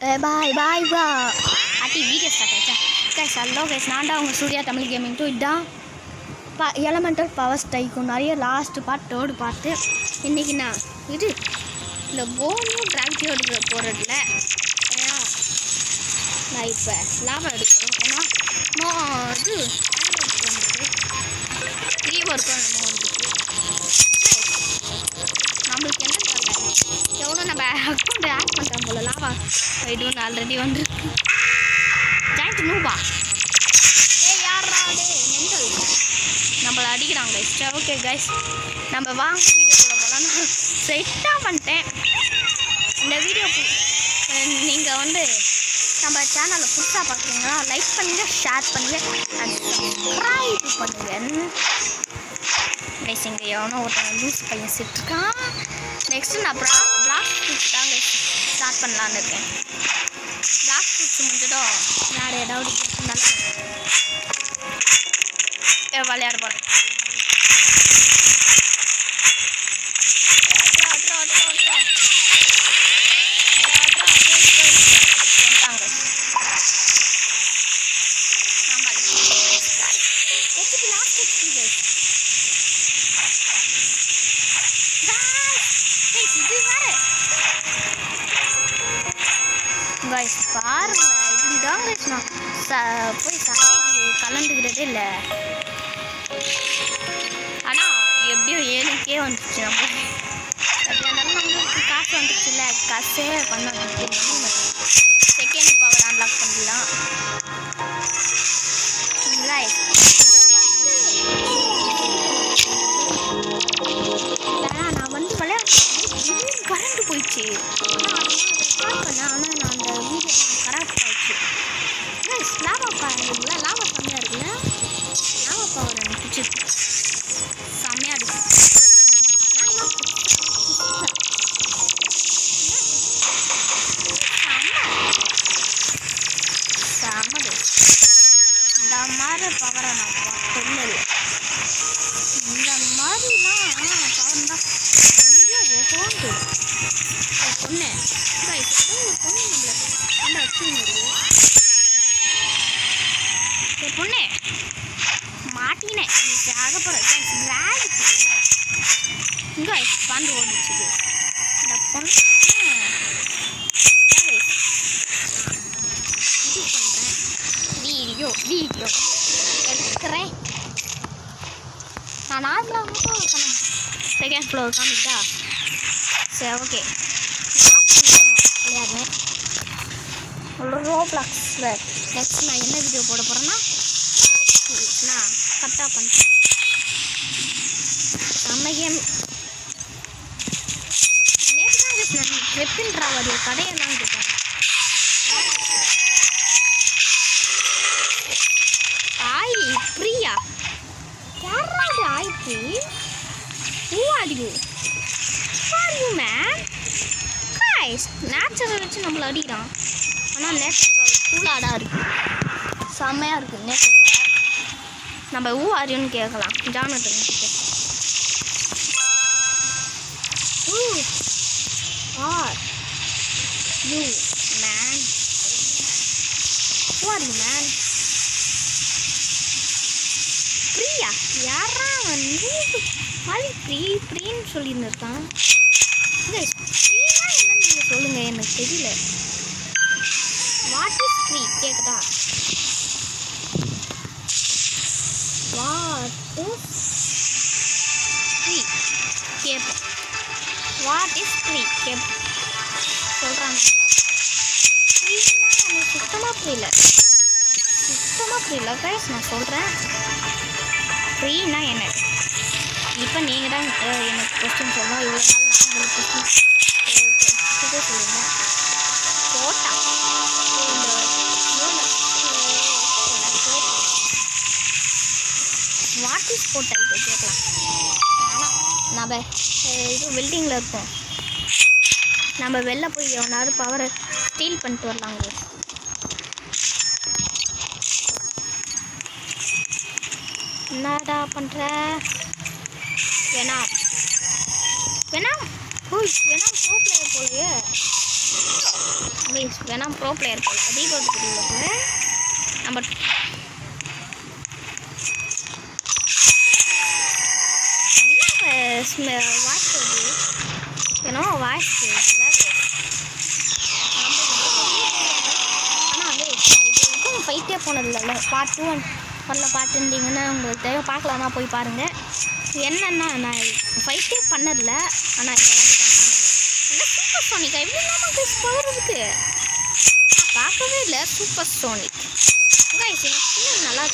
பாய் பாய் பா ஆட்டி video start ஆயிடுச்சா கைஸ் ஹலோ கைஸ் நான் தான் உங்கள் சூர்யா தமிழ் கேமிங் டூ இதுதான் எலமெண்டல் பவர் ஸ்ட்ரைக்கும் நிறைய லாஸ்ட்டு பார்ட் தேர்டு பார்ட்டு இன்றைக்கி நான் இது இந்த போனும் டிராக்டிவ் எடுக்க போகிறதில்ல ஏன்னா நான் இப்போ லாபம் எடுக்கணும் ஏன்னா இது ஃப்ரீ ஒர்க்கும் நம்ம வந்துருக்கு நம்மளுக்கு என்ன தெரியல எவ்வளோ நம்ம அக்கௌண்ட் ஆட் பண்ணுறோம் போல லாபா இது ஒன்று ஆல்ரெடி வந்துருக்கு ஜாயிண்ட் நூபா யாரா மெண்டல் நம்மளை அடிக்கிறாங்க கைஸ் ஓகே கைஸ் நம்ம வாங்க வீடியோக்குள்ளே போகலாம் நான் ஸ்ட்ரெயிட்டாக பண்ணிட்டேன் இந்த வீடியோ நீங்கள் வந்து நம்ம சேனலை புதுசாக பார்க்குறீங்களா லைக் பண்ணுங்கள் ஷேர் பண்ணுங்கள் அண்ட் சப்ஸ்கிரைப் பண்ணுங்கள் கைஸ் இங்கே எவனோ ஒருத்தன் லூஸ் பையன் சிட்டுருக்கான் நெக்ஸ்ட்டு நான் பிளாக் ஃப்ரூட்ஸ் தாங்க ஸ்டார்ட் பண்ணலான்னு இருக்கேன் பிளாக் ஃப்ரூட்ஸ் முடிஞ்சதும் வேறு ஏதாவது விளையாட போகிறேன் கைஸ் பாருங்க இதுதான் கைஸ் நான் போய் சண்டைக்கு கலந்துக்கிறதே இல்லை ஆனால் எப்படியோ 7K வந்துச்சு நம்மளுக்கு அதனால நம்மளுக்கு காசு வந்துச்சுல்ல காசே பண்ண செகண்ட் பவர் அன்லாக் பண்ணலாம் நான் வந்து விளையாட்டு கரண்ட் போயிடுச்சு ஆனால் நான் அந்த வீடியோ கரெக்ட் ஆயிடுச்சு லாவா பாருங்களா லாவா செம்மையாக இருக்குல்ல லாவா பவர் எனக்கு பிடிச்சிருக்கு செம்மையாக இருக்கு செம்மது இந்த மாதிரி பவரை நான் சொல்லல இந்த மாதிரிலாம் பவர் தான் நிறைய ஒவ்வொன்று பொண்ணு பொண்ணு மாட்டினேன் ஆகப்போற இங்க வந்து ஓடிச்சு இந்த பொண்ணு இது பண்றேன் வீடியோ எடுக்கிறேன் நான் நார்மலாக செகண்ட் ஃப்ளோர் காமிக்கிட்டா சரி ஓகே விளையாடுறேன் ரோப்ளாக்ஸில் நெக்ஸ்ட் நான் என்ன வீடியோ போட போகிறேன்னா நான் கரெக்டாக பண்ணிட்டேன் நம்ம கேம் நேற்று தான் நான் வெப்பின்றாவது கடையெல்லாம் கேட்டேன் ஆய் பிரியா யாராவது ஆயிடுச்சு மேன் நேச்சரை வச்சு நம்மளை அடிக்கிறான் ஆனால் நேச்சர் பவர் கூலாடாக இருக்குது செம்மையாக இருக்குது நேச்சர் பவர் நம்ம ஆரியோன்னு கேட்கலாம் ஜானத்தன் கிட்ட are you man man Priya யாரா வந்து மாதிரி ப்ரீன்னு சொல்லின்னு இருக்கான் ஃப்ரீனா என்னன்னு நீங்கள் சொல்லுங்கள் எனக்கு தெரியல வாட் இஸ் ஃப்ரீ கேட்குதா வாட் இஸ் ஃப்ரீ கேட்போம் வாட் இஸ் ஃப்ரீ கேட்போம் சொல்கிறாங்க ஃப்ரீனா எனக்கு சுத்தமாக புரியல கைஸ் நான் சொல்கிறேன் ஃப்ரீனா என்ன இப்போ நீங்கள் தான் எனக்கு கொஸ்டின் சொல்லணும் இவ்வளோ நாள் நான் உங்களுக்கு கொஸ்டின் இதை சொல்லுங்கள் போட்டா வாட் இஸ் போட்டா இப்போ கேட்கலாம் ஆனால் நம்ம இது பில்டிங்கில் இருக்கோம் நம்ம வெளில போய் எவனாவது பவரை ஸ்டீல் பண்ணிட்டு வரலாங்க என்னடா பண்ணுற வேணாம் ப்ரோ பிளேயர் போலயே வேணா ப்ரோ பிளேயர் போல தீபத்துக்கு நம்ம வாய்ஸ் ஏன்னா வாய்ஸ் ஆனால் இது ஃபைட்டே போனதில்லை பார்ட் 2 1 பார்த்துருந்தீங்கன்னா உங்களுக்கு தெரியும். பார்க்கலான்னா போய் பாருங்கள். என்னென்னா நான் ஃபைட்டே பண்ணதில்ல. ஆனால் என்ன சூப்பர் சோனிக்கா எப்படி நமக்கு பவர் இருக்குது நான் பார்க்கவே இல்லை. சூப்பர் சோனிக் நல்லா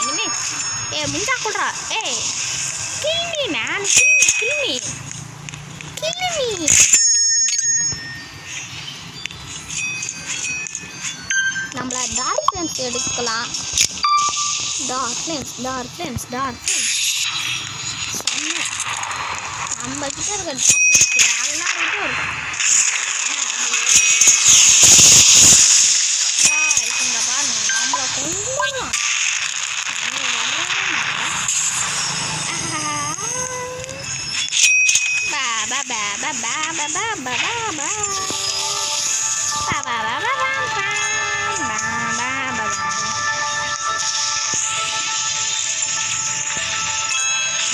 இனிமே முஞ்சா கொடுறா கில்மி மேன் கில்மி நம்மள டார்க் ஃப்ளேம்ஸ் எடுக்கலாம். டார்க் ஃப்ளேம்ஸ் நம்ம கிட்ட இருக்க டார்க் ஃப்ளேம்ஸ் எல்லாருக்கும் இருக்கும். இங்க பாருங்க நம்மள கொண்டுலாம்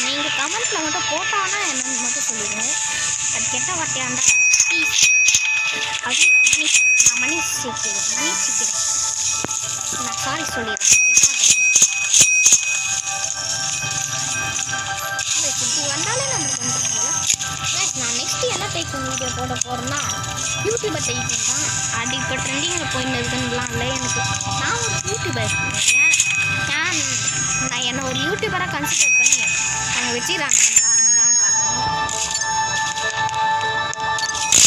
நீங்க கமெண்ட்ல மட்டும் போட்டானா என்னன்னு மட்டும் சொல்லுங்க. அது கெட்ட வார்த்தையாண்டா ப்ளீஸ். அது நான் மணி சீக்கிரம் நான் சாரி சொல்லிடுறேன். கெட்ட வார்த்தை வந்தாலே நம்மளுக்கு வந்துருக்குல்ல. நான் நெக்ஸ்ட் என்ன டைப்பிங் வீடியோ போட போகிறேன்னா யூடியூபர் டைப்பிங் தான். அது இப்போ ட்ரெண்டிங்கில் போயின்னு இருக்குன்னுலாம் இல்லை எனக்கு. நான் ஒரு யூடியூபர் நான் என்னை ஒரு யூடியூபராக கன்சிடர் பண்ணி அவங்க வச்சுக்கிறாங்க தான் பார்க்கணும்.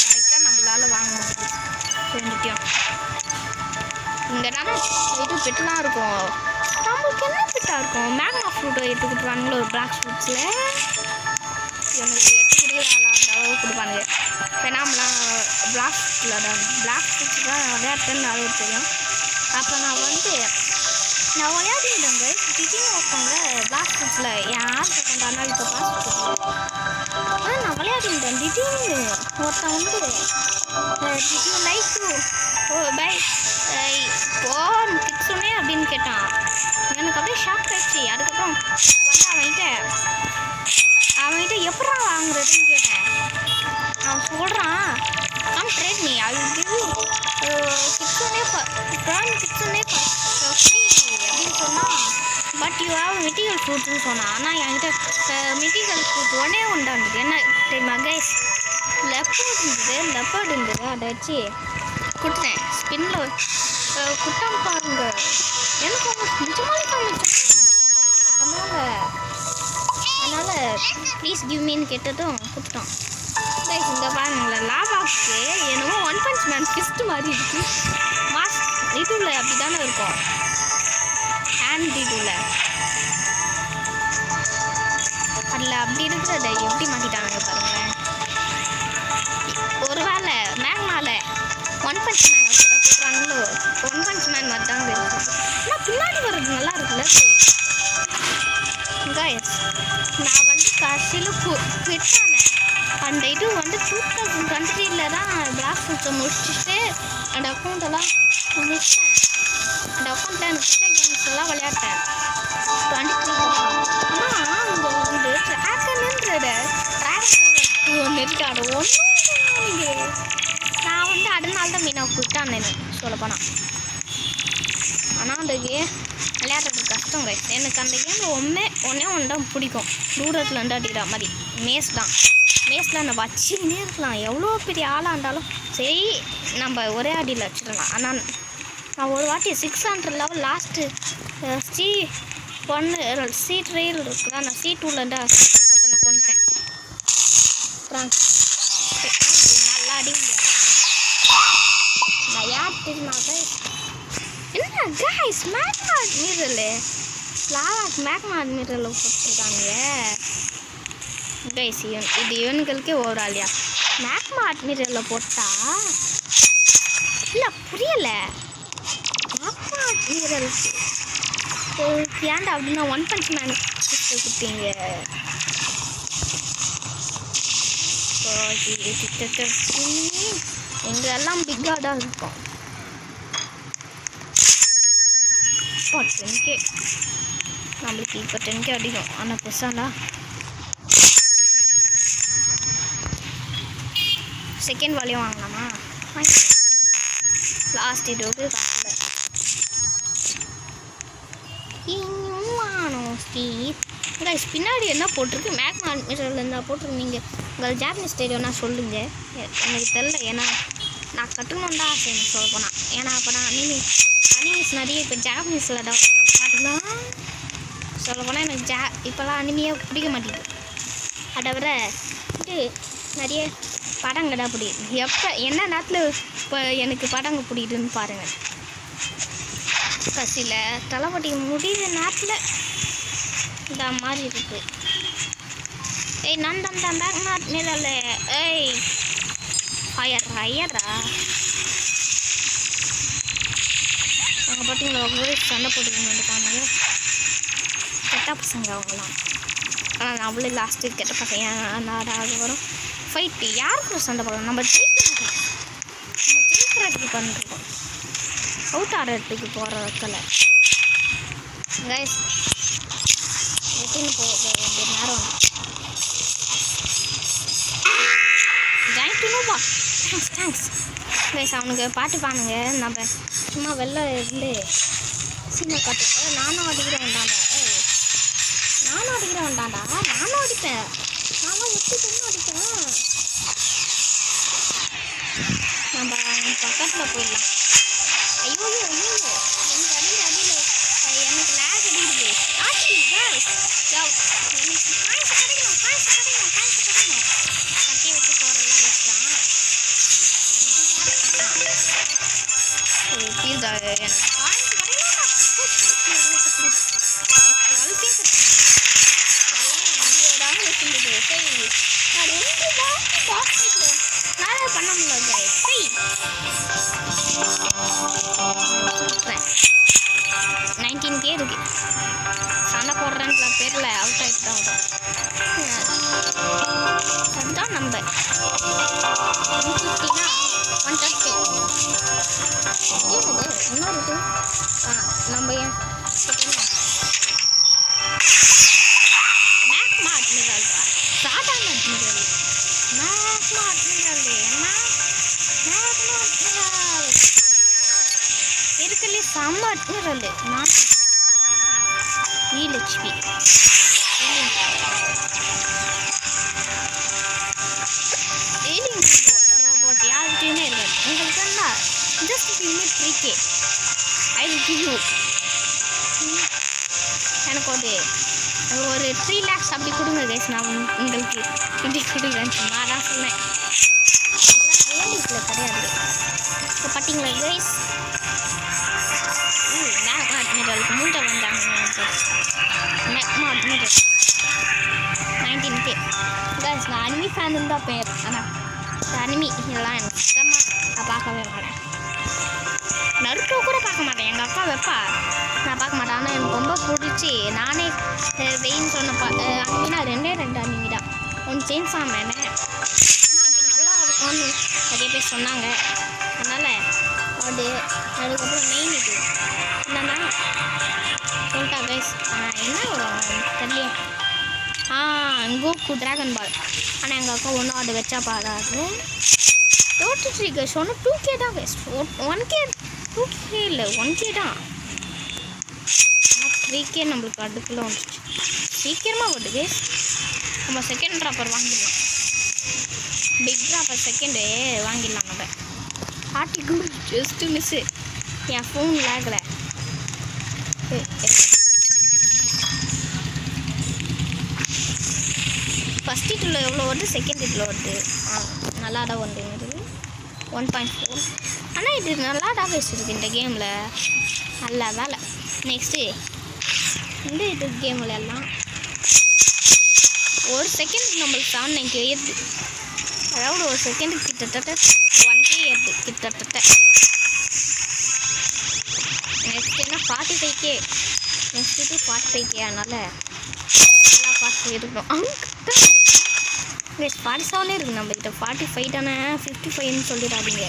கரெக்டாக நம்மளால் வாங்க முடியும். தெரிஞ்சுட்டியும் இங்கே தானே இது பெட்டுலாம் இருக்கும். நம்மளுக்கு என்ன பெட்டாக இருக்கும்? மேங்கோ ஃப்ரூட்டை எடுத்துக்கிட்டுருவானுங்களோ ஒரு பிளாக் ஃப்ரூட்ஸில் எனக்கு 8 குடியாளாக கொடுப்பானுங்க. பெனாம்லாம் பிளாக் ஃப்ரூட்ஸ் தான் விளையாட்டுன்னு அது தெரியும். அப்போ நான் விளையாடிட்டேங்க. திடீர்னு ஒருத்தவங்க பிளாக் ஃப்ரூட்ஸில் என் ஆசை கொண்டாடினா இப்போ பார்த்து நான் விளையாடிட்டேன். திடீர்னு ஒருத்தவங்க திடீர்னு லைக் பை சொன்னே அப்படின்னு கேட்டான். எனக்கு அப்படியே ஷாக் ஆயிடுச்சு. அதுக்கப்புறம் அவன்கிட்ட எப்படா வாங்குறதுன்னு கேட்டேன். அவன் சொல்கிறான் come trade me I will give you கிட்ஸோனே ஃப்ரீ அப்படின்னு சொன்னான். பட் யூ ஹேவ் மெட்டீரியல் ஃப்ரூட்ஸ்னு சொன்னான். ஆனால் என்கிட்ட மெட்டீரியல் ஃப்ரூட் ஒன்றே உண்டாந்துது. என்ன தெரியுமா கைஸ்? லெப்பர்டு இருந்தது. அதை வச்சு கொடுத்தேன். ஸ்பின்னில் குட்டம் பாருங்க. எனக்கு நிஜமாலே காமிச்சேன். அதனால் ப்ளீஸ் கிவ் மீன்னு கேட்டதும் கொடுத்தோம். கைஸ் இங்கே பாருங்களேன். லாவாக்கு என்னமோ ஒன் பஞ்ச் மேன் ஃபிஸ்ட் மாதிரி இருக்குது. இதுல அப்படி தானே இருக்கும். ஹேண்ட் இதுல அதில் அப்படி இருக்கிறத எப்படி மாற்றிட்டாங்க பாருங்களேன். ஒரு வேளை மேக்னால ஒன் பஞ்ச் மேன் போட்டுறாங்களோ. ஒன் பஞ்ச் மேன் மாதிரி தாங்க இருக்குது. ஆனால் பின்னாடி வர்றது நல்லா இருக்குல்ல கைஸ். நான் கடைசியில் விட்டானேன். அந்த இது 2023 தான் பிளாக் ஃப்ரூட்ஸை முடிச்சுட்டு அந்த அக்கௌண்ட்டெல்லாம் முடிச்சேன். அந்த அக்கௌண்ட்டில் எனக்கு பிடிச்ச கேம்ஸ் எல்லாம் விளையாட்டேன். 23 ஆனால் இந்த ட்ராகன்ன்றது ஒன்று இருக்காது ஒன்றும். நான் அதனால தான் மீனாக விட்டான் சொல்லப்போனால். ஆனால் அந்த கேம் விளையாடுறது கஷ்டம் கைஸ். எனக்கு அந்த கேமில் ஒன்று தான் பிடிக்கும். தூரத்தில் அடிக்கிற மாதிரி மேஸில் நம்ம வச்சுக்கினே இருக்கலாம். எவ்வளோ பெரிய ஆளாக இருந்தாலும் சரி நம்ம ஒரே அடியில் வச்சிடலாம். ஆனால் நான் ஒரு வாட்டி 600 லெவல் லாஸ்ட்டு C1 ட்ரெயில் இருக்குதா. நான் C2லேருந்து ஒருத்தனை கொண்டுட்டேன். நல்லா அடிக்க முடியாது. நான் யார் தெரியுமா கைஸ்? என்ன கைஸ் மேக்மா அட்மிரல் லாவாக் மேக்மா அட்மிரல் போட்டுருக்காங்க கைஸ். இது இவனுங்களுக்கே ஓவராலியா மேக்மா அட்மிரலில் போட்டா இல்லை புரியலை. மேக்மா அட்மிரலுக்கு ஏன்டா அப்படின்னா ஒன் பஞ்ச் மேன் கொடுத்தீங்க. எங்கள் எல்லாம் பிக்காக இருக்கும். இப்போ 10K நம்மளுக்கு இப்போ 10K அடிக்கும். ஆனால் பெருசாலா செகண்ட் வால்யூம் வாங்கலாமா? லாஸ்ட் இதுக்கு காசு கைஸ். பின்னாடி என்ன போட்டிருக்கு? மேக்மா அட்மிஷனில் இருந்தால் போட்டிருக்கு. நீங்கள் உங்கள் ஜாப்பனீஸ் தெரியும்னா சொல்லுங்கள். எனக்கு தெரில. ஏன்னா நான் கற்றுக்கணும் தான் ஆசை எனக்கு சொல்ல போனால். ஏன்னா அப்போ நான் அனிமீஸ் நிறைய இப்போ ஜாப்பனீஸில் தான் நம்ம பார்த்துக்கலாம். சொல்ல போனால் எனக்கு இப்போலாம் அனிமையாக பிடிக்க மாட்டேங்குது. அதை விட நிறைய படங்க தான் பிடிக்குது. எப்போ என்ன நேரத்தில் இப்போ எனக்கு படங்க பிடிக்குதுன்னு பாருங்கள். கசியில் தலைப்பட்டி முடிகிற நேரத்தில் இந்த மாதிரி இருக்குது. ஏய் நான் தான் பேக் நாட் மேலே. ஏய் ஐயரா அவங்க பார்த்தீங்களா ஒவ்வொரு சண்டை போட்டுக்கணும் வந்துட்டாங்க. கெட்ட பசங்க அவங்களாம். ஆனால் அவ்வளோ லாஸ்ட்டு கெட்ட பசங்க நாடாவது வரும் ஃபைட்டு. யாருக்கு சண்டை போடணும்? நம்ம ஜெயிக்கிறதுக்கு பண்ணிருக்கோம். அவுட் ஆடுறதுக்கு போகிற இடத்துல கைஸ் எட்டின்னு போக வேண்டிய நேரம். ஜாயின்ட்டுனோபா தேங்க்ஸ் கைஸ். அவனுக்கு பாட்டு பாருங்க. நம்ம சும்மா வெளில இருந்து சீனை காட்டு. நானும் அடிக்கிறேன் வேண்டாண்டா. நானும் அடிக்கிறேன் வேண்டாண்டா. நானும் அடிப்பேன். நானும் எப்படி அடிப்பேன். நம்ம பக்கத்தில் போயிடலாம். ஐயோ எங்கள் அடியில் எனக்கு லேக் அடிக்குது. எனக்கு காய்ச்சி கிடைக்கணும். கட்டி வச்சு போகிறதெல்லாம் வச்சுட்டான். பீஸா எனக்கு காய்ச்சி கிடைக்கணும். சரி நான் 2 பாஸ்டில் நான் பண்ண முடியல. சரி 19K இருக்கு. சண்டை போடுறேன்ற பேரில் அவுட் ஆகிட்டு தான் வரும். அதுதான் நம்ம 150னா 130 இன்னொரு நம்ம ஏன் மேக்மா அட்மிரல் சாதாரண அட்மிரல் மேக்மா அட்மிரல் என்ன மேக்மா அட்மிரல் இருக்கலே செம்ம அட்மிரல். நான் லட்சுமி ரோபோட் யாருக்குமே இருக்காது. உங்களுக்கு என்ன just 3K I will give you. எனக்கு ஒரு 3 lakhs அப்படி கொடுங்க கைஸ். நான் உங்களுக்கு இப்படி கொடுக்குறேன். சும்மா தான் சொன்னேன். ரியலிஸ்டில் கிடையாது. இப்போ பார்த்தீங்களா கைஸ் மேக்மா அட்மிரலுக்கு மூட்டை வந்தாங்க. Magma admiral 19K guys. நான் அனிமி ஃபேன் தான் பேர். ஆனால் அனிமி இதெல்லாம் எனக்கு சுத்தமாக நான் பார்க்கவே மாட்டேன். நருட்டோ கூட பார்க்க மாட்டேன். எங்கள் அக்கா வைப்பா, நான் பார்க்க மாட்டேன். ஆனால் எனக்கு ரொம்ப பிடிச்சி நானே வெயின்னு சொன்னப்பா அனிமினா 2 அனிமி தான். ஒன்று சேன்ஸா மேனு. ஆனால் அது நல்லா இருக்கும்னு நிறைய பேர் சொன்னாங்க. அதனால் அதுக்கப்புறம் மெயின் இது என்னன்னா சொல்லிட்டா கைஸ். என்ன வரும் தெரியல. கோகு ட்ராகன் பால். ஆனால் எங்கள் அக்கா ஒன்றும் அது வச்சா பாடாது. 33 கைஸ். ஒன்று 2K தான் கைஸ். 1K 2K இல்லை 1K தான். ஆனால் 3K நம்மளுக்கு அடுக்குள்ள வந்துச்சு. சீக்கிரமாக வருது கைஸ். நம்ம செகண்ட் ட்ராப்பர் வாங்கிடலாம். பிக் ட்ராப்பர் செகண்டு வாங்கிடலாம். நம்ம ஆர்டிக்கு ஜஸ்ட்டு மிஸ்ஸு. என் ஃபோன் லேகலை. ஃபஸ்ட் இதில் எவ்வளோ வருது, செகண்ட் இதில் வருது. நல்லா தான் வந்து 1.4. ஆனால் இது நல்லா தான் வச்சுருக்கு இந்த கேமில். நல்ல வேலை. நெக்ஸ்ட்டு இந்த இது கேமில் எல்லாம் ஒரு செகண்ட் நம்மளுக்கு 790 ஏறுது. அதாவது ஒரு செகண்டுக்கு கிட்டத்தட்ட 1K ஏறுது கிட்டத்தட்ட. நெக்ஸ்ட் என்ன 45K சென்சிட்டிவ் 45K அதனால நல்லா பார்த்து இருக்கணும். கைஸ் 47 இருக்குது நம்மகிட்ட. 45 தானே, 55ன்னு சொல்லிடாதீங்க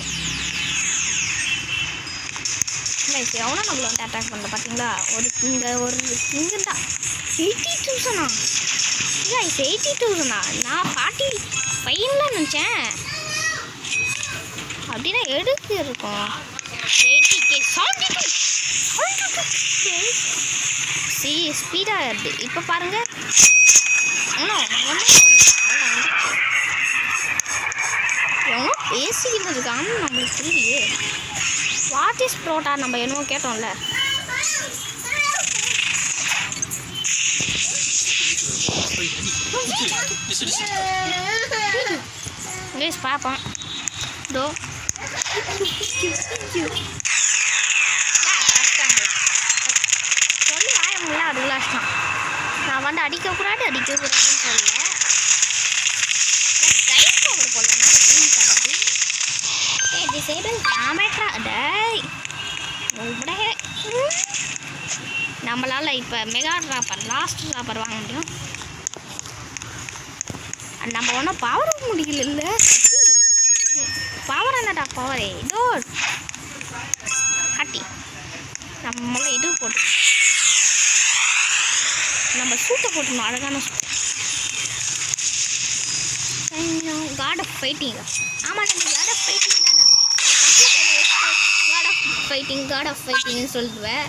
கைஸ். எவனோ நம்மளை வந்து அட்டாக் பண்ணல பார்த்தீங்களா? இங்கே தான் 80,000 கைஸ். 80,000 நான் 45 நினச்சேன். அப்படின்னா எடுத்து இருக்கும் 80K 72 ஸ்பீடாக ஆகிடுது. இப்போ பாருங்கள் எவ்வளோ பேசிக்கிட்டு இருக்கான்னு நம்மளுக்கு புரியலையே. வாட் இஸ் ப்ரோட்டா நம்ம என்னவோ கேட்டோம்ல. கைஸ் பார்ப்போம். இதோ சொல்லி வாயமுல்ல அது லாஸ்ட்டான். நான் வந்து அடிக்கக்கூடாதுன்னு சொல்லல. டைம் ஓவர் போடலன்னா க்ளீன் தரது. டிசேபிள் காமெட்ரா டேய் உடனே நம்மளால் இப்போ மெகா ட்ராப்பர் லாஸ்ட் ட்ராப்பர் வாங்க முடியும். நம்ம ஒன்றும் பவர் முடியல. பவர் என்னடா பவர்? இதோ ஹட்டி நம்மள இது போட்டு நம்ம சூட்டை போட்டணும். அழகான சூட். God of fighting. ஆமாம் நம்ம காட் ஆஃப் ஃபைட்டிங் தானே. காட் ஆஃப் ஃபைட்டிங்னு சொல்லுவேன்.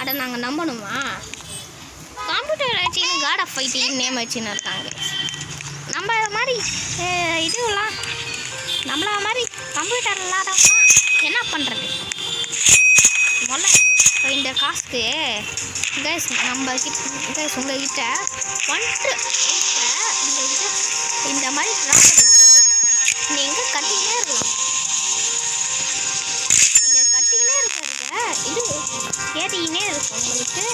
அதை நாங்கள் நம்பணுமா? கம்ப்யூட்டர் வச்சுன்னு காட் ஆஃப் ஃபைட்டிங் நேம் வச்சுன்னு இருக்காங்க. நம்ம மாதிரி இதுவெல்லாம் நம்மள மாதிரி கம்ப்யூட்டர் இல்லாதவங்களாம் என்ன பண்ணுறது? முதல்ல இந்த காசுக்கு கைஸ் நம்ம கைஸ் உங்கள்கிட்ட வந்துட்டு இந்த மாதிரி ட்ராப் நீங்கள் கட்டிக்கிட்டே இருக்கலாம். நீங்கள் கட்டிக்கிட்டே இருக்கிறத இது ஏறிக்கினே இருக்கும். உங்களுக்கு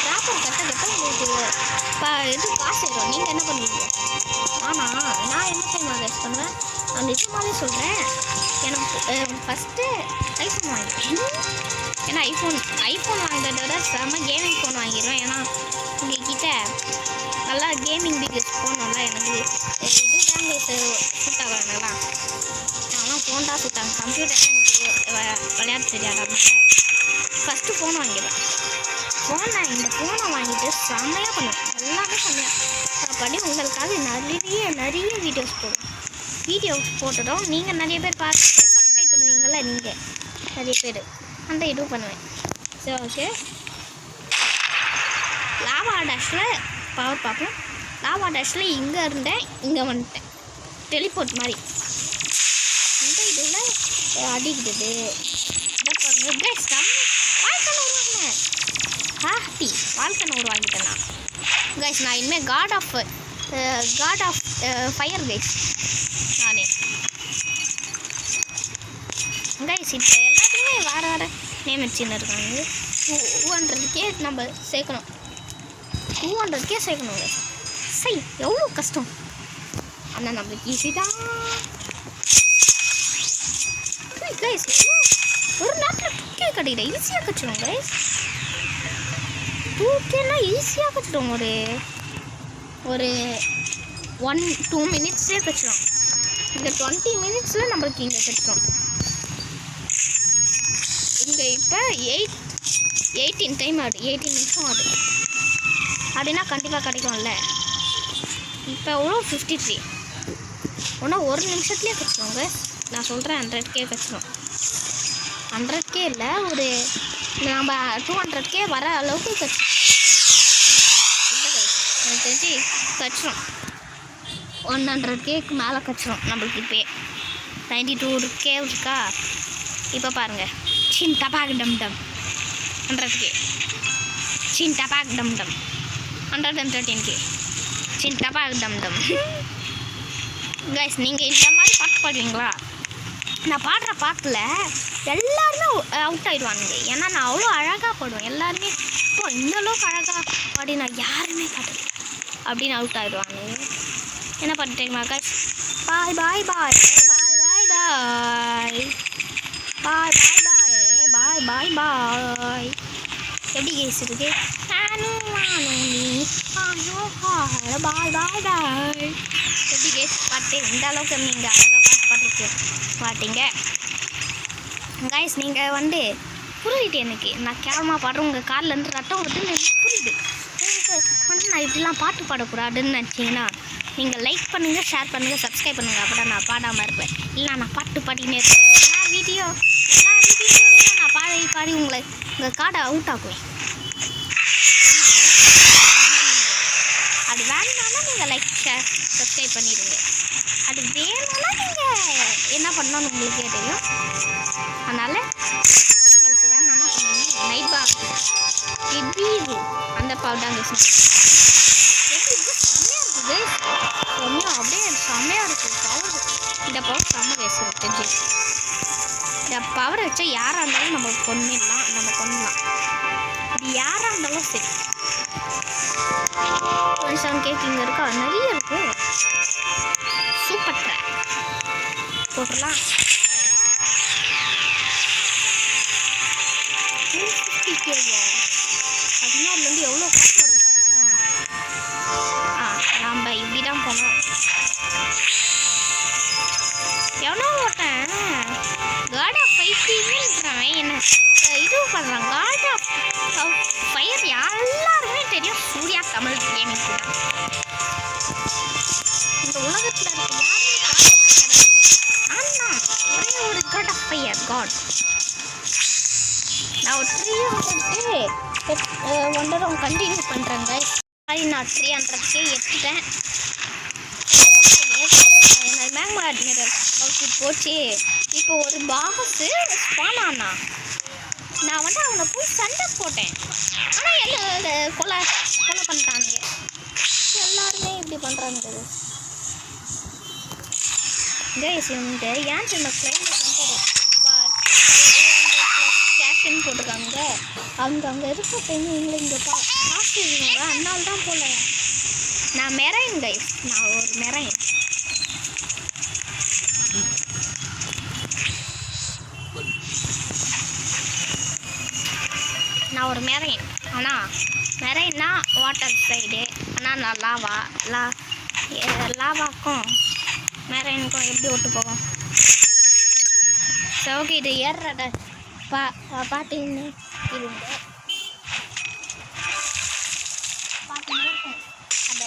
ட்ராப்பர் கட்ட உங்களுக்கு இது காசு வரும். நீங்கள் என்ன பண்ணுவீங்க? ஆனால் நான் என்ன டைம் கைஸ் பண்ணுவேன், நான் நிஜமாவே சொல்கிறேன். எனக்கு ஃபஸ்ட்டு ஐஃபோன் வாங்கிடுவேன். ஏன்னா ஐஃபோன் வாங்குறத விட செம்ம கேமிங் ஃபோன் வாங்கிடுவேன். ஏன்னா உங்கள்கிட்ட நல்லா கேமிங் வீடியோஸ் போகணும்ல. எனக்கு இதுதாங்க சூட் ஆகிறாங்களா? நான்லாம் ஃபோன் தான் சூட்டாங்க. கம்ப்யூட்டர் எனக்கு விளையாட தெரியாது. அப்படின்னா ஃபஸ்ட்டு ஃபோன் வாங்கிடுவேன். இந்த ஃபோனை வாங்கிட்டு செம்மையாக பண்ணுவேன். எல்லாமே செம்மையாக பண்ணி உங்களுக்காக நிறைய வீடியோஸ் போட்டுடும். நீங்கள் நிறைய பேர் பார்த்து சப்ஸ்கிரைப் பண்ணுவீங்கள்ல. நீங்கள் நிறைய பேர் அந்த இதுவும் பண்ணுவேன். சரி ஓகே. லாவா டேஷில் பவர் பார்ப்போம். லாவா டேஷில் இங்கே இருந்தேன், இங்கே வந்துட்டேன். டெலிபோர்ட் மாதிரி இந்த இதில் அடிக்கிடுது. இதை பாருங்கள் கைஸ். வாழ்க்கை உருவாக்கினேன். வாழ்க்கை உருவாக்கிட்டேன் நான் கைஸ். நான் இனிமேல் காட் ஆஃப் ஃபயர் கைஸ் நானே கைஸ். இப்போ எல்லாத்தையுமே வேறு நேம் வச்சுன்னு இருக்காங்க. 200K நம்ம சேர்க்கணும். 200K சேர்க்கணுங்க. சரி எவ்வளோ கஷ்டம். ஆனால் நம்மளுக்கு ஈஸி தான் கைஸ். ஒரு நேரத்தில் 2K கிடையாது. ஈஸியாக கச்சிடும் கைஸ். 2Kனா ஈஸியாக கச்சிடும். ஒரு 1-2 மினிட்ஸ்லேயே கச்சிடும். இந்த 20 மினிட்ஸில் நம்மளுக்கு இங்கே கச்சிடும். இங்கே இப்போ 18 டைம் ஆகுது. 18 நிமிஷம் ஆகுது. அப்படின்னா கண்டிப்பாக கிடைக்கும்ல. இப்போ எவ்வளோ 53. ஒன்றும் ஒரு நிமிஷத்துலேயே கச்சிடுவோங்க. நான் சொல்கிறேன் 100K கச்சிடும். 100K இல்லை, ஒரு நம்ம 200K வர அளவுக்கு கச்சிடும். எனக்கு தெரிஞ்சு கச்சிடும். 100Kக்கு மேலே கச்சிடும் நம்மளுக்கு. இப்போ 92K இருக்கா? இப்போ பாருங்கள். சின் டபாக் டம் டம் 100K. சின் டபாக் டம் டம் 113K. சின் டபாக் டம் டம். கைஸ் நீங்கள் இந்த மாதிரி பாட்டு பாடுவீங்களா? நான் பாடுற பாட்டில் எல்லாருமே அவுட் ஆகிடுவானுங்க. ஏன்னா நான் அவ்வளோ அழகாக பாடுவேன். எல்லாருமே இப்போ இந்தளவுக்கு அழகாக பாடி நான் யாருமே பாடல அப்படின்னு அவுட் ஆகிடுவாங்க. என்ன பாட்டு தெரியுமா கைஸ்? பாய் பாய் பாய் பாய் பாய் பாய் பாய் பாய் பாய் பாய் பாய் பாய். எப்படி கேஸ் இருக்கு? எப்படி கேஸ் பாட்டு இந்த அளவுக்கு நீங்கள் அழகாக பாட்டு பார்த்தீங்க கைஸ். நீங்கள் வந்து புரியுது எனக்கு, நான் கேவலமாக பாடுறேன், உங்கள் கார்லேருந்து ரத்தம் வருதுன்னு எனக்கு புரியுது. உங்களுக்கு வந்து நான் இப்படிலாம் பாட்டு பாடக்கூடாதுன்னு நினச்சிங்கன்னா நீங்கள் லைக் பண்ணுங்கள், ஷேர் பண்ணுங்கள், சப்ஸ்கிரைப் பண்ணுங்கள். அப்போ நான் பாடாமல் இருப்பேன். இல்லை நான் பாட்டு பாடினே இருப்பேன். எல்லா வீடியோலையும் நான் பாடி உங்களை உங்கள் கார்டை அவுட் ஆக்குவேன். அது வேணும்னா நீங்கள் லைக் ஷேர் சப்ஸ்கிரைப் பண்ணிடுங்க. அது வேணும்னா நீங்கள் என்ன பண்ணணும்னு உங்களுக்கே தெரியும். அதனால் உங்களுக்கு வேணும்னா பண்ணுங்க. நைட் பாக் எப்படி அந்த பால் தான் பேசணும். எப்படி செம்மையாக இருக்குது, அப்படியே செம்மையாக இருக்குது பவர். இந்த பவர் செம்ம பேசுகிறது தெரிஞ்சு. இந்த பவரை வச்சா யாராக இருந்தாலும் நம்ம கொண்டுடலாம். அது யாராக இருந்தாலும் சரி. 27K இங்கே இருக்கா, நிறைய இருக்கு. சூப்பர் ட்ராக் போட்டுடலாம். 250K அப்படின்னா அதுலேருந்து எவ்வளோ காசு வரும் பாருங்களேன். நம்ம இப்படி தான் போனோம். எவ்வளோ ஓட்டேன் காட் ஆஃப் ஃபைட்டிங்கிறான். என்ன இது பண்ணுறான் காட் ஆஃப் ஃபயர். எல்லாருமே தெரியும் சூர்யா தமிழ் கேமிங் கூட. இந்த உலகத்தில் இருக்க யாருமே ஆனால் ஒரே ஒரு காட் ஆஃப் ஃபயர் காட். நான் ஒரு 300 ஒன்றரை கண்டினியூ பண்ணுறேங்க. நான் 300K எடுத்துட்டேன். என்னோட மேக்மா அட்மிரல் அவுட்ஃபிட் போச்சு. இப்போ ஒரு பாக்ஸு ஸ்பான் ஆனா நான் வந்து அவனை போய் சண்டை போட்டேன். ஆனால் எல்லாம் கொலை பண்ணிட்டானுங்க. எல்லாருமே இப்படி பண்ணுறாங்க. கைஸ் இந்த ஏன் இந்த கிளைமேட் கேஷன் போட்டிருக்காங்க. அவங்க அங்கே இருக்க டைம் எங்களை இங்கே காசு அதனால தான் போல. நான் மெரைன் கைஸ், நான் ஒரு மெரைன். நான் ஒரு மெரைன். ஆனால் மெரைன்னா வாட்டர் சைடு. ஆனால் நான் லாவாக்கும் மெரைனுக்கும் எப்படி ஒட்டு போகும். சரி ஓகே, இது ஏறுறத பாட்டின்னு இருங்க. பாட்டு இருக்கும் அந்த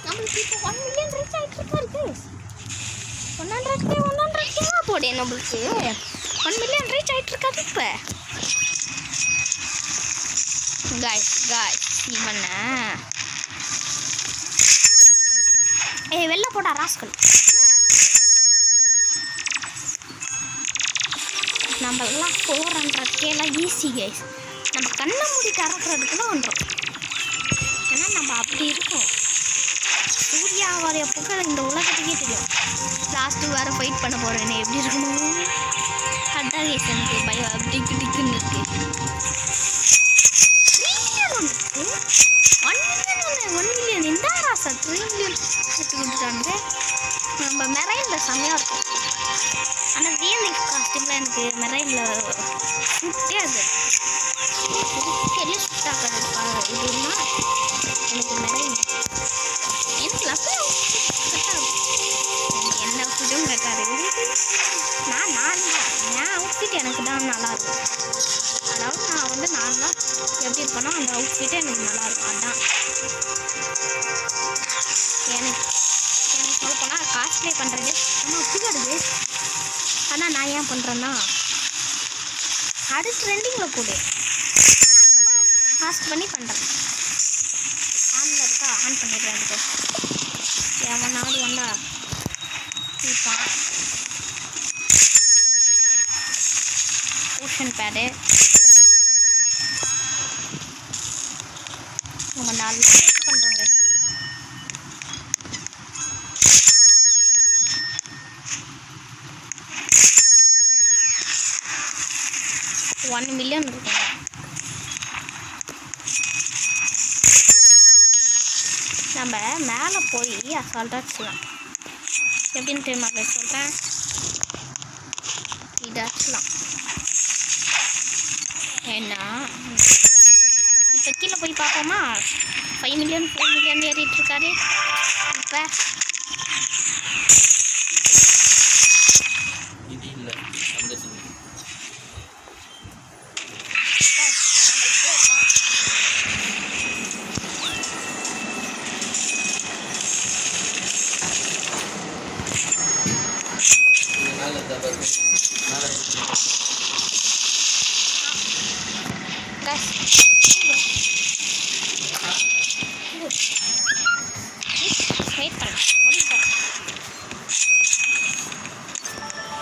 நம்மளுக்கு இப்போ 1 மில்லியன் ரீச் ஆகிட்டு இருக்காரு. 100K போடே நம்மளுக்கு 1 மில்லியன் ரீச் ஆகிட்டு இருக்காது இப்போ. காய்ஸ் இவனை வெளில போடா ராஸ்கல். நம்மளாம் 400Kலாம் ஈஸி கைஸ். நம்ம கண்ணை மூடிட்டு அறக்கிறதுக்குள்ள வந்துடும். ஏன்னா நம்ம அப்படி இருக்கோம். சூர்யாவாரிய புகழ் இந்த உலகத்துக்கே தெரியும். லாஸ்ட்டு வேறு ஃபைட் பண்ண போகிறேன்னு எப்படி இருக்கணும். அதான் கேஸ் எனக்கு பயம் அப்படி டிக்குன்னு இருக்கு. 1 மில்லியன் இந்த ராசா 3 மில்லியன் எடுத்து கொடுத்துட்டாங்க. நம்ம மெரைனில் செம்மையாக இருக்கும். ஆனால் ரியல் லைஃப் காஸ்டியூமில் எனக்கு மெரைனில் சுட்டே அது பெரிய சுட்டாக்காது. இதுன்னா எனக்கு மெரைன் எனக்கு லவ் என்ன அவுட்ஃபிட்டும் கட்டாது. என் அவுட்ஃபிட் எனக்கு தான் நல்லாயிருக்கும். அதாவது நான் வந்து நார்மலாக எப்படி இருப்பேனோ அந்த அவுட்ஃபிட்டே எனக்கு நல்லாயிருக்கும். அதுதான் எனக்கு சொல்லப்போனால் காஸ்ட்லே பண்ணுறது நம்ம பிடிக்காது. ஆனால் நான் ஏன் பண்ணுறேன்னா அது ட்ரெண்டிங்கில் போடு. நான் சும்மா காஸ்ட் பண்ணி பண்ணுறேன். ஆனில் இருக்கா ஆன் பண்ணிடுறேன். அதுக்கு எவனாவது வந்தா இருப்பான். ஓஷன் பேடு நம்ம 4 பண்ணுறோங்க. 1 மில்லியன் இருக்கும். நம்ம மேலே போய் அசால்ட்டாக அடிச்சலாம். எப்படின்னு தெரியுமா சொல்கிறேன், இது அடிச்சலாம். ஏன்னா இப்போ கீழே போய் பார்ப்போமா, 5 மில்லியன் 4 மில்லியன் ஏறிட்டு இருக்காரு. இப்போ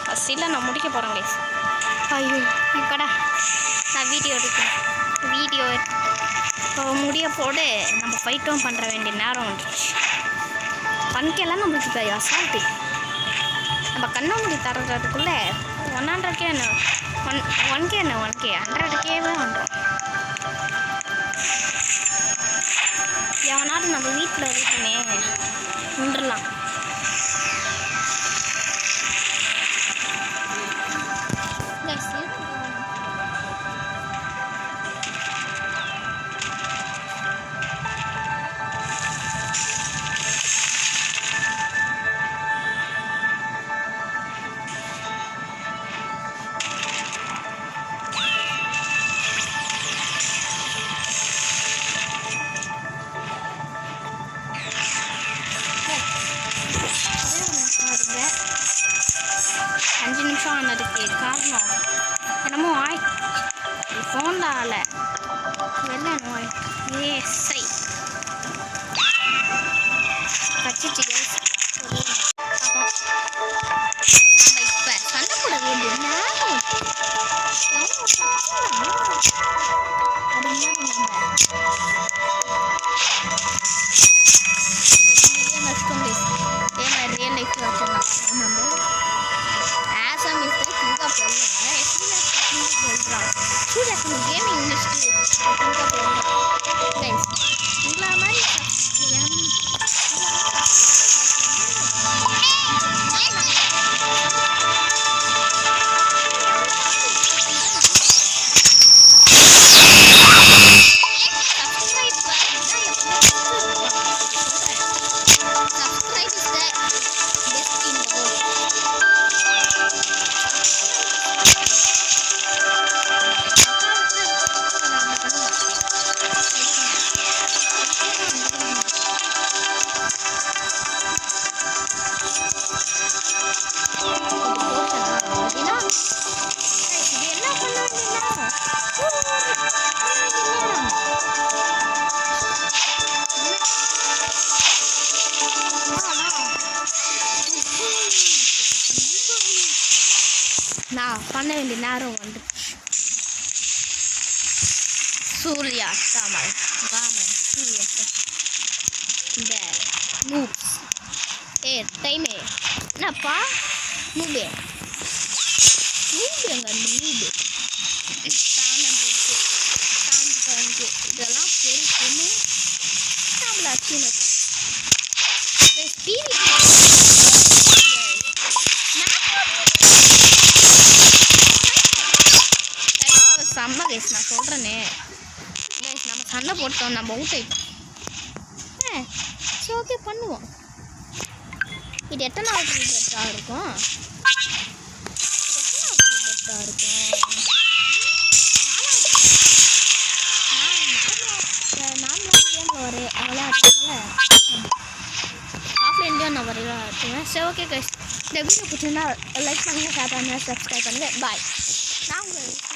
ஃபஸ்ட்டில் நான் முடிக்க போகிறேன் கைஸ். ஐயோ இப்படா நான் வீடியோ இப்போ முடிய போடு. நம்ம ஃபைட்டும் பண்ணுற வேண்டிய நேரம் வந்துடுச்சு. 1Kலாம் நம்மளுக்கு இப்போ அசால்ட்டு. நம்ம கண்ணை முடி தர்றதுக்குள்ளே 100K என்ன 1K என்ன 1K 100Kவே வந்துடும். எவனாலும் நம்ம வீட்டில் இருக்குமே நின்றுலாம். ஆனதுக்கு காரணம் என்னமோ ஃபோன் தான் ஆலை வெளில நோய் ஏசை கச்சிச்சு. நம்ம இப்போ சண்டை போட வேண்டிய நேரம் ரியல் லைஃப்ல வச்சிடலாம். நம்ம கேமிங் இண்டஸ்ட்ரி உங்களா மாதிரி நான் பண்ண வேண்டிய நேரம் வந்துடுச்சு. சூர்யா தாமல் ராமன் சூர்யா இந்த நூப்ஸ் டைமே என்னப்பா நூபே நூபேங்க அந்த நூபு சாந்து இதெல்லாம் பெருசுன்னு நம்மள அச்சுன்னு செம்ம கைஸ் நான் சொல்கிறேனே கைஸ். நம்ம சண்டை போட்டோம், நம்ம அவுட் ஆகிட்டோம். சரி ஓகே பண்ணுவோம். இது எத்தனாவது பெட்டாக இருக்கும், பெட்டாக இருக்கும் நார்மலாக கேமில் வர விளையாடுறதுனால ஆஃப்லைன்லேயும் நான் விளையாடுவேன். சரி ஓகே கைஸ், இந்த வீடியோ பிடிச்சிருந்தா லைக் பண்ணுங்கள், ஷேர் பண்ணுங்கள், சப்ஸ்கிரைப் பண்ணுங்கள். பாய். நான் உங்களுக்கு